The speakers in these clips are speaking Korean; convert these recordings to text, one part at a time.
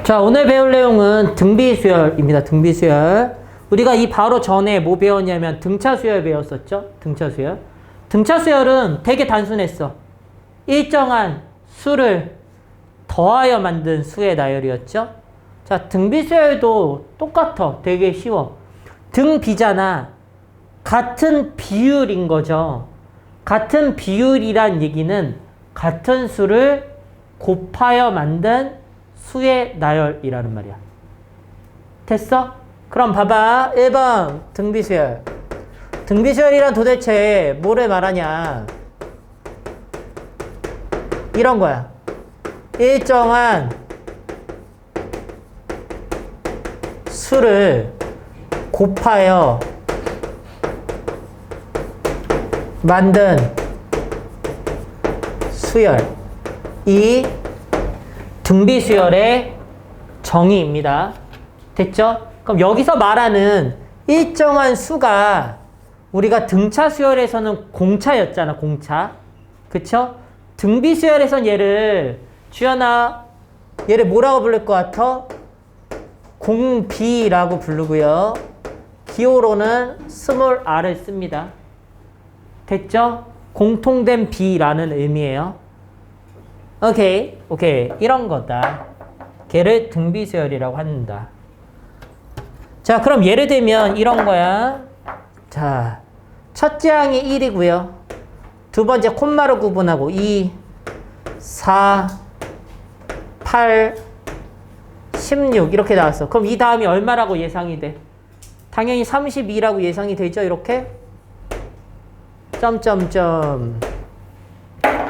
자, 오늘 배울 내용은 등비수열입니다. 등비수열. 우리가 이 바로 전에 뭐 배웠냐면 등차수열 배웠었죠? 등차수열. 등차수열은 되게 단순했어. 일정한 수를 더하여 만든 수의 나열이었죠? 자, 등비수열도 똑같아. 되게 쉬워. 등비잖아. 같은 비율인 거죠. 같은 비율이란 얘기는 같은 수를 곱하여 만든 수의 나열이라는 말이야. 됐어? 그럼 봐봐. 1번 등비수열. 등비수열이란 도대체 뭐를 말하냐. 이런 거야. 일정한 수를 곱하여 만든 수열. 이 등비수열의 정의입니다. 됐죠? 그럼 여기서 말하는 일정한 수가 우리가 등차수열에서는 공차였잖아. 공차. 그쵸? 등비수열에선 얘를 주연아 얘를 뭐라고 부를 것 같아? 공비라고 부르고요. 기호로는 스몰 r을 씁니다. 됐죠? 공통된 비라는 의미예요. 오케이. 이런 거다. 걔를 등비수열이라고 한다. 자, 그럼 예를 들면 이런 거야. 자, 첫째 항이 1이고요. 두 번째 콤마로 구분하고 2, 4, 8, 16 이렇게 나왔어. 그럼 이 다음이 얼마라고 예상이 돼? 당연히 32라고 예상이 되죠. 이렇게 점점점.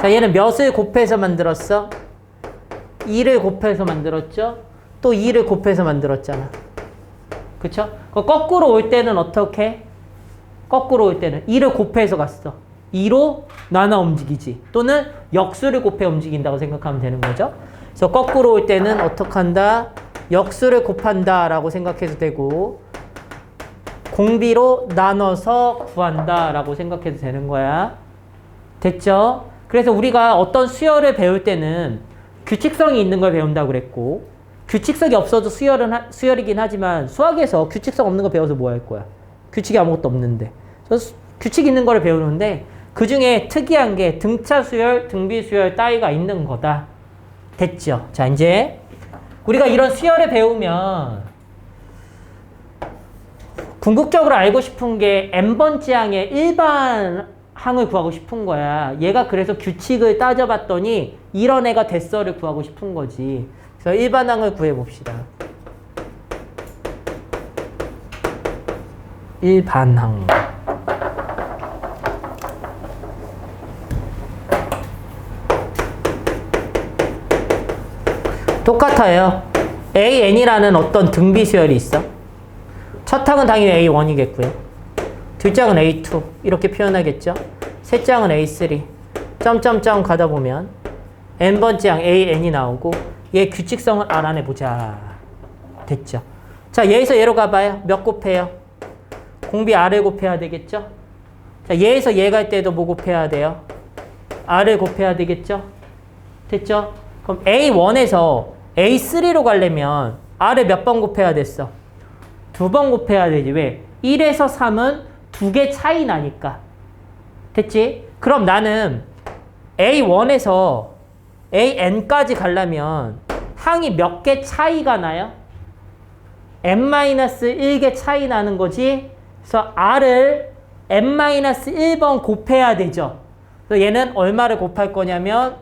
자, 얘는 몇을 곱해서 만들었어? 2를 곱해서 만들었죠? 또 2를 곱해서 만들었잖아. 그쵸? 거꾸로 올 때는 어떻게? 거꾸로 올 때는 2를 곱해서 갔어. 2로 나눠 움직이지. 또는 역수를 곱해 움직인다고 생각하면 되는 거죠. 그래서 거꾸로 올 때는 어떻게 한다? 역수를 곱한다 라고 생각해도 되고, 공비로 나눠서 구한다 라고 생각해도 되는 거야. 됐죠? 그래서 우리가 어떤 수열을 배울 때는 규칙성이 있는 걸 배운다고 그랬고, 규칙성이 없어도 수열이긴 하지만 수학에서 규칙성 없는 거 배워서 뭐 할 거야? 규칙이 아무것도 없는데. 그래서 규칙 있는 거를 배우는데 그 중에 특이한 게 등차수열, 등비수열 따위가 있는 거다. 됐죠? 자, 이제 우리가 이런 수열을 배우면 궁극적으로 알고 싶은 게 n번째 항의 일반 항을 구하고 싶은 거야. 얘가 그래서 규칙을 따져봤더니 이런 애가 됐어를 구하고 싶은 거지. 그래서 일반항을 구해봅시다. 일반항. 똑같아요. AN이라는 어떤 등비수열이 있어. 첫 항은 당연히 A1이겠고요. 둘째 항은 A2 이렇게 표현하겠죠. 셋째 항은 A3 점점점 가다 보면 n번째 항 AN이 나오고 얘 규칙성을 알아내보자. 됐죠. 자, 얘에서 얘로 가봐요. 몇 곱해요? 공비 R을 곱해야 되겠죠. 자, 얘에서 얘 갈 때도 뭐 곱해야 돼요? R을 곱해야 되겠죠. 됐죠. 그럼 A1에서 A3로 가려면 R을 몇 번 곱해야 됐어? 2번 곱해야 되지. 왜? 1에서 3은 2개 차이 나니까. 됐지? 그럼 나는 A1에서 AN까지 가려면 항이 몇 개 차이가 나요? n-1개 차이 나는 거지. 그래서 R을 n-1번 곱해야 되죠. 그래서 얘는 얼마를 곱할 거냐면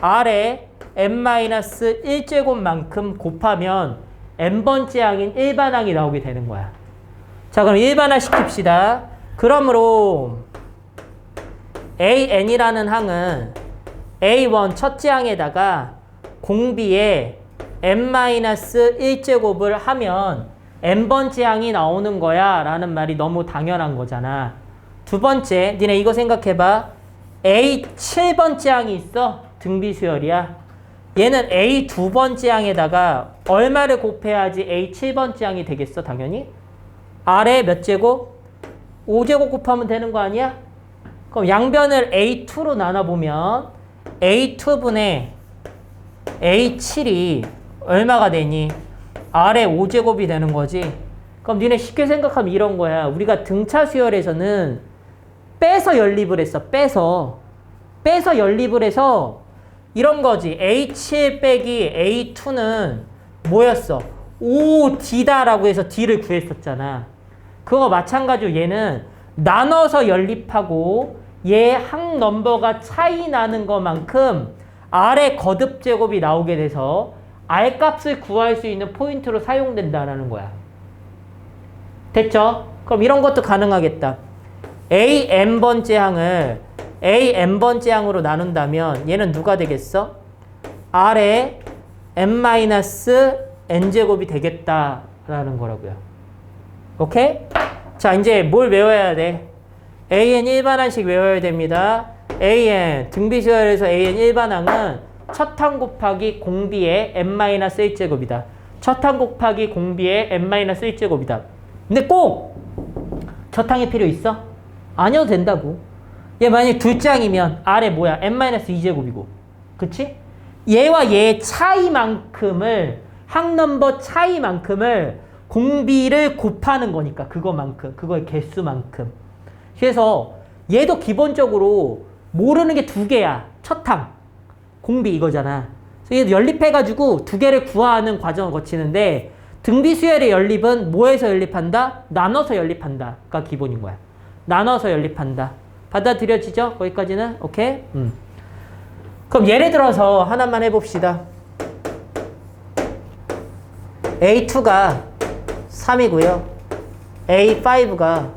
R에 n-1제곱만큼 곱하면 n번째 항인 일반항이 나오게 되는 거야. 자, 그럼 일반화 시킵시다. 그러므로 AN이라는 항은 A1 첫째 항에다가 공비에 n-1제곱을 하면 n번째 항이 나오는 거야 라는 말이 너무 당연한 거잖아. 두 번째, 니네 이거 생각해봐. A7번째 항이 있어. 등비수열이야. 얘는 A2번째 항에다가 얼마를 곱해야지 A7번째 항이 되겠어? 당연히 R에 몇 제곱? 5제곱 곱하면 되는 거 아니야? 그럼 양변을 A2로 나눠보면 A2분의 A7이 얼마가 되니? R의 5제곱이 되는 거지. 그럼 니네 쉽게 생각하면 이런 거야. 우리가 등차 수열에서는 빼서 연립을 했어. 빼서 연립을 해서 이런 거지. A7 빼기 A2는 뭐였어? 5D다라고 해서 D를 구했었잖아. 그거 마찬가지로 얘는 나눠서 연립하고 얘 항 넘버가 차이 나는 것만큼 R의 거듭 제곱이 나오게 돼서 R 값을 구할 수 있는 포인트로 사용된다라는 거야. 됐죠? 그럼 이런 것도 가능하겠다. A n번째 항을 A n번째 항으로 나눈다면 얘는 누가 되겠어? R의 n-n제곱이 되겠다라는 거라고요. 오케이? 자, 이제 뭘 외워야 돼? AN 일반항식 외워야 됩니다. AN, 등비수열에서 AN 일반항은 첫 항 곱하기 공비의 n-1제곱이다. 첫 항 곱하기 공비의 n-1제곱이다. 근데 꼭 첫 항이 필요 있어? 아니어도 된다고. 얘 만약에 둘째 항이면 R에 뭐야? n-2제곱이고. 그치? 얘와 얘의 차이만큼을, 항넘버 차이만큼을 공비를 곱하는 거니까 그거만큼, 그거의 개수만큼. 그래서 얘도 기본적으로 모르는 게 두 개야. 첫 항, 공비 이거잖아. 그래서 얘도 연립해가지고 두 개를 구하는 과정을 거치는데 등비수열의 연립은 뭐에서 연립한다? 나눠서 연립한다가 기본인 거야. 나눠서 연립한다. 받아들여지죠? 거기까지는? 오케이? 그럼 예를 들어서 하나만 해봅시다. A2가 3이고요. A5가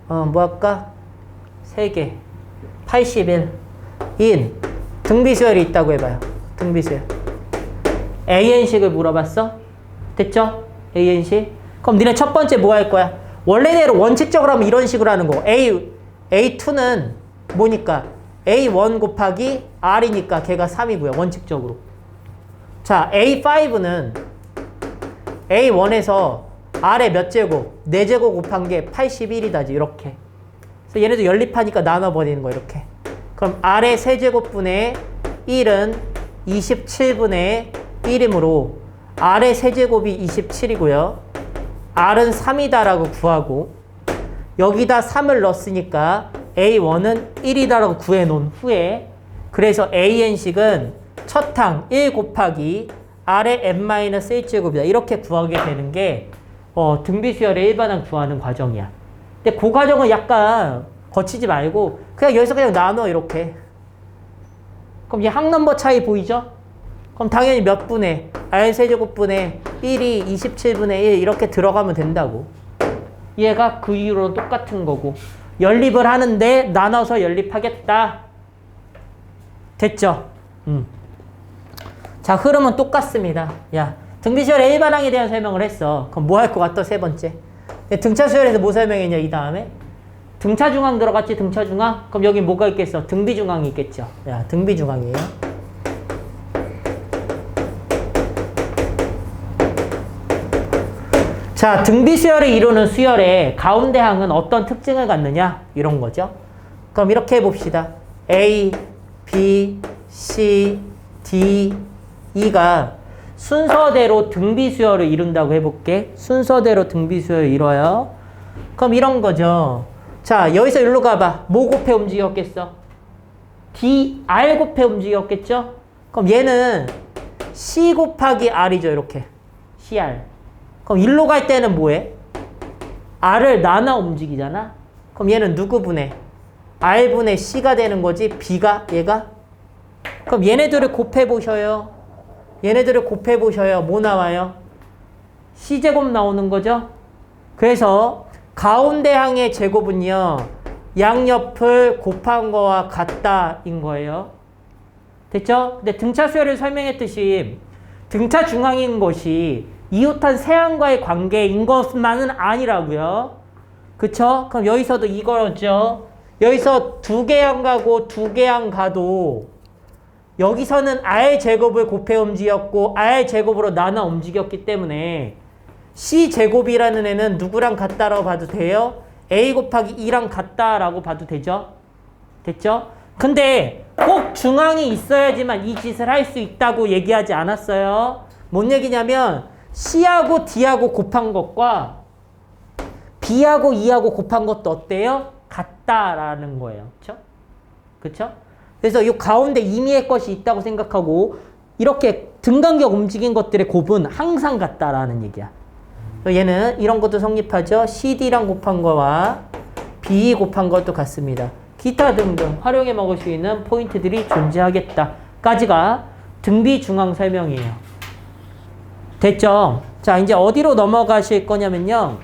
뭐 할까? 3개. 81. 인. 등비수열이 있다고 해봐요. 등비수열. AN식을 물어봤어? 됐죠? AN식. 그럼 니네 첫 번째 뭐 할 거야? 원래대로 원칙적으로 하면 이런 식으로 하는 거. A2는 뭐니까? A1 곱하기 R이니까 걔가 3이고요. 원칙적으로. 자, A5는 A1에서 R의 몇 제곱? 4제곱 곱한 게 81이다지. 이렇게. 그래서 얘네도 연립하니까 나눠버리는 거 이렇게. 그럼 R의 세제곱분의 1은 27분의 1이므로 R의 세제곱이 27이고요. R은 3이다라고 구하고 여기다 3을 넣었으니까 A1은 1이다라고 구해놓은 후에 그래서 AN식은 첫 항 1 곱하기 R의 n-1제곱이다. 이렇게 구하게 되는 게 등비수열의 일반항 구하는 과정이야. 근데 그 과정은 약간 거치지 말고 그냥 여기서 그냥 나눠 이렇게. 그럼 이 항넘버 차이 보이죠? 그럼 당연히 몇 분의 R세제곱분의 1이 27분의 1 이렇게 들어가면 된다고. 얘가 그 이유로는 똑같은 거고 연립을 하는데 나눠서 연립하겠다. 됐죠? 자, 흐름은 똑같습니다. 야, 등비수열의 일반항에 대한 설명을 했어. 그럼 뭐 할 것 같아? 세 번째. 등차수열에서 뭐 설명했냐? 이 다음에 등차중항 들어갔지? 등차중항? 그럼 여기 뭐가 있겠어? 등비중항이 있겠죠. 야, 등비중항이에요. 자, 등비수열을 이루는 수열의 가운데 항은 어떤 특징을 갖느냐? 이런 거죠. 그럼 이렇게 해봅시다. A, B, C, D, E가 순서대로 등비수열을 이룬다고 해볼게. 순서대로 등비수열을 이뤄요. 그럼 이런 거죠. 자, 여기서 일로 가봐. 뭐 곱해 움직였겠어? D, R 곱해 움직였겠죠? 그럼 얘는 C 곱하기 R이죠. 이렇게. CR. 그럼 일로 갈 때는 뭐해? R을 나눠 움직이잖아? 그럼 얘는 누구 분해? R분의 C가 되는 거지? B가? 얘가? 그럼 얘네들을 곱해보셔요. 얘네들을 곱해보셔요. 뭐 나와요? C제곱 나오는 거죠? 그래서 가운데 항의 제곱은요. 양옆을 곱한 거와 같다인 거예요. 됐죠? 근데 등차수열을 설명했듯이 등차 중앙인 것이 이웃한 세항과의 관계인 것만은 아니라고요. 그쵸? 그럼 여기서도 이거죠. 여기서 두 개 항 가고 두 개 항 가도 여기서는 R제곱을 곱해 움직였고 R제곱으로 나눠 움직였기 때문에 C제곱이라는 애는 누구랑 같다라고 봐도 돼요? A 곱하기 2랑 같다라고 봐도 되죠? 됐죠? 근데 꼭 중앙이 있어야지만 이 짓을 할 수 있다고 얘기하지 않았어요. 뭔 얘기냐면 C하고 D하고 곱한 것과 B하고 E하고 곱한 것도 어때요? 같다라는 거예요. 그쵸? 그쵸? 그래서 이 가운데 임의의 것이 있다고 생각하고 이렇게 등간격 움직인 것들의 곱은 항상 같다라는 얘기야. 얘는 이런 것도 성립하죠. CD랑 곱한 거와 B 곱한 것도 같습니다. 기타 등등 활용해 먹을 수 있는 포인트들이 존재하겠다. 까지가 등비 중앙 설명이에요. 됐죠? 자, 이제 어디로 넘어가실 거냐면요.